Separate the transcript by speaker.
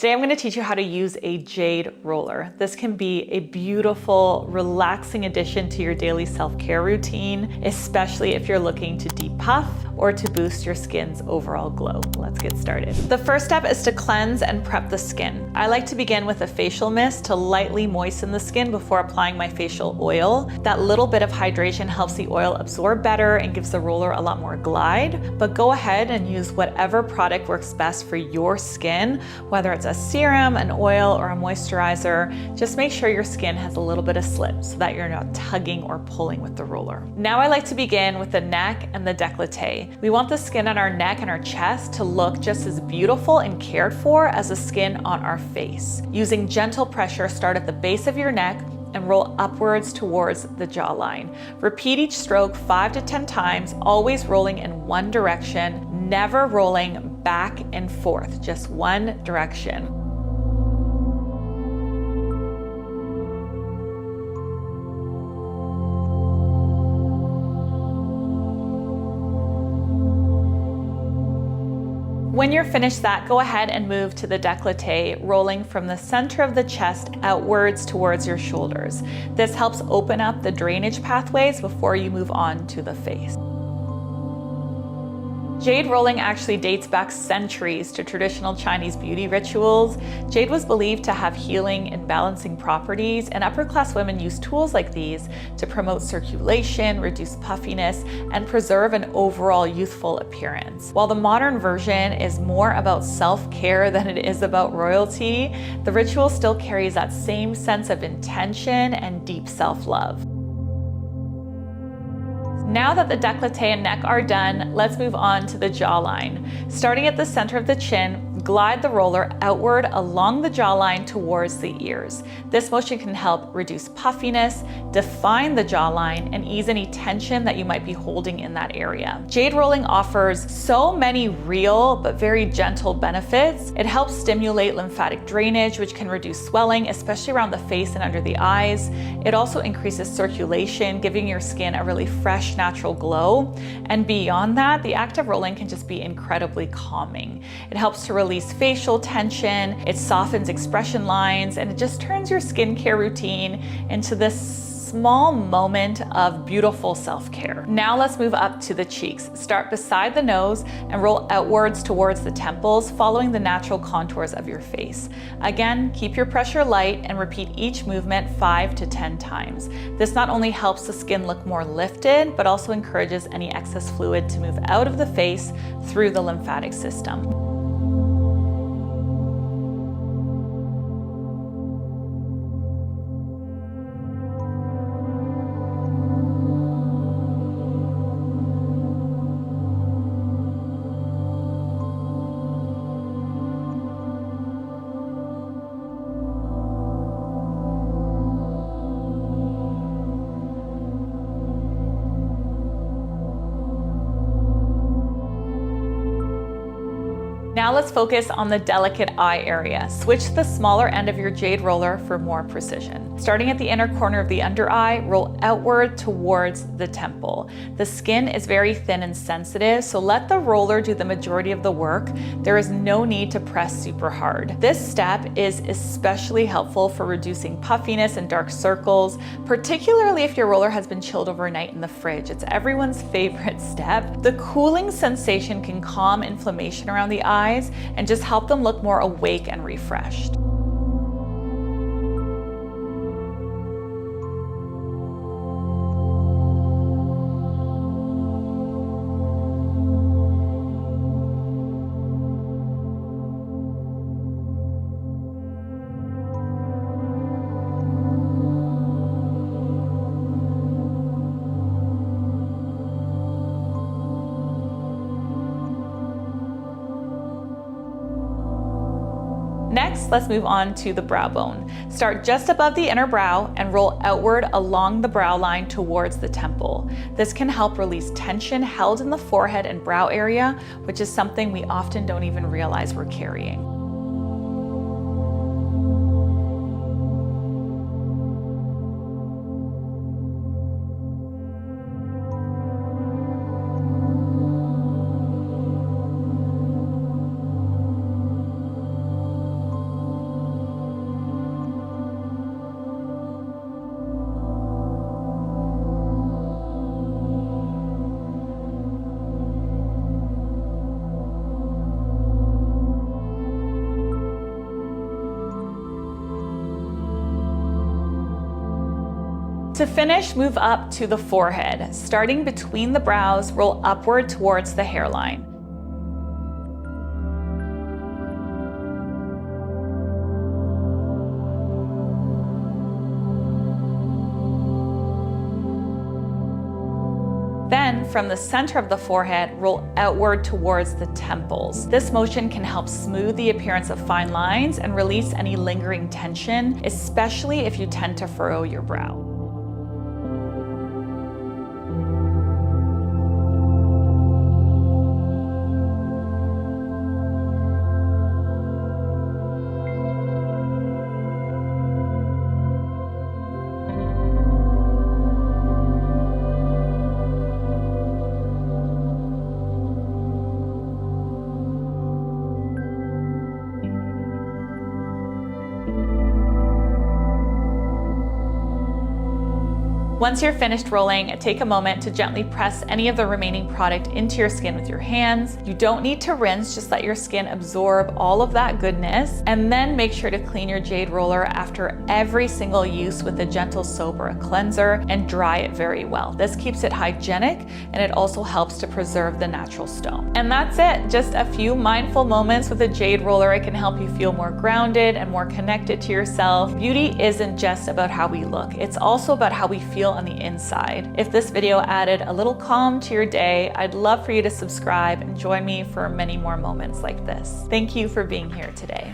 Speaker 1: Today I'm going to teach you how to use a jade roller. This can be a beautiful, relaxing addition to your daily self-care routine, especially if you're looking to depuff or to boost your skin's overall glow. Let's get started. The first step is to cleanse and prep the skin. I like to begin with a facial mist to lightly moisten the skin before applying my facial oil. That little bit of hydration helps the oil absorb better and gives the roller a lot more glide, but go ahead and use whatever product works best for your skin, whether it's a serum, an oil, or a moisturizer. Just make sure your skin has a little bit of slip so that you're not tugging or pulling with the roller. Now I like to begin with the neck and the décolleté. We want the skin on our neck and our chest to look just as beautiful and cared for as the skin on our face. Using gentle pressure, start at the base of your neck and roll upwards towards the jawline. Repeat each stroke 5 to 10 times, always rolling in one direction, never rolling back and forth, just one direction. When you're finished that, go ahead and move to the décolleté, rolling from the center of the chest outwards towards your shoulders. This helps open up the drainage pathways before you move on to the face. Jade rolling actually dates back centuries to traditional Chinese beauty rituals. Jade was believed to have healing and balancing properties, and upper-class women used tools like these to promote circulation, reduce puffiness, and preserve an overall youthful appearance. While the modern version is more about self-care than it is about royalty, the ritual still carries that same sense of intention and deep self-love. Now that the décolleté and neck are done, let's move on to the jawline. Starting at the center of the chin, glide the roller outward along the jawline towards the ears. This motion can help reduce puffiness, define the jawline, and ease any tension that you might be holding in that area. Jade rolling offers so many real but very gentle benefits. It helps stimulate lymphatic drainage, which can reduce swelling, especially around the face and under the eyes. It also increases circulation, giving your skin a really fresh, natural glow. And beyond that, the act of rolling can just be incredibly calming. It helps to release facial tension, it softens expression lines, and it just turns your skincare routine into this small moment of beautiful self-care. Now let's move up to the cheeks. Start beside the nose and roll outwards towards the temples, following the natural contours of your face. Again, keep your pressure light and repeat each movement 5 to 10 times. This not only helps the skin look more lifted, but also encourages any excess fluid to move out of the face through the lymphatic system. Now let's focus on the delicate eye area. Switch to the smaller end of your jade roller for more precision. Starting at the inner corner of the under eye, roll outward towards the temple. The skin is very thin and sensitive, so let the roller do the majority of the work. There is no need to press super hard. This step is especially helpful for reducing puffiness and dark circles, particularly if your roller has been chilled overnight in the fridge. It's everyone's favorite step. The cooling sensation can calm inflammation around the eyes and just help them look more awake and refreshed. Next, let's move on to the brow bone. Start just above the inner brow and roll outward along the brow line towards the temple. This can help release tension held in the forehead and brow area, which is something we often don't even realize we're carrying. To finish, move up to the forehead. Starting between the brows, roll upward towards the hairline. Then, from the center of the forehead, roll outward towards the temples. This motion can help smooth the appearance of fine lines and release any lingering tension, especially if you tend to furrow your brow. Once you're finished rolling, take a moment to gently press any of the remaining product into your skin with your hands. You don't need to rinse, just let your skin absorb all of that goodness. And then make sure to clean your Jade roller after every single use with a gentle soap or a cleanser and dry it very well. This keeps it hygienic and it also helps to preserve the natural stone. And that's it, just a few mindful moments with a Jade roller. It can help you feel more grounded and more connected to yourself. Beauty isn't just about how we look, it's also about how we feel on the inside. If this video added a little calm to your day, I'd love for you to subscribe and join me for many more moments like this. Thank you for being here today.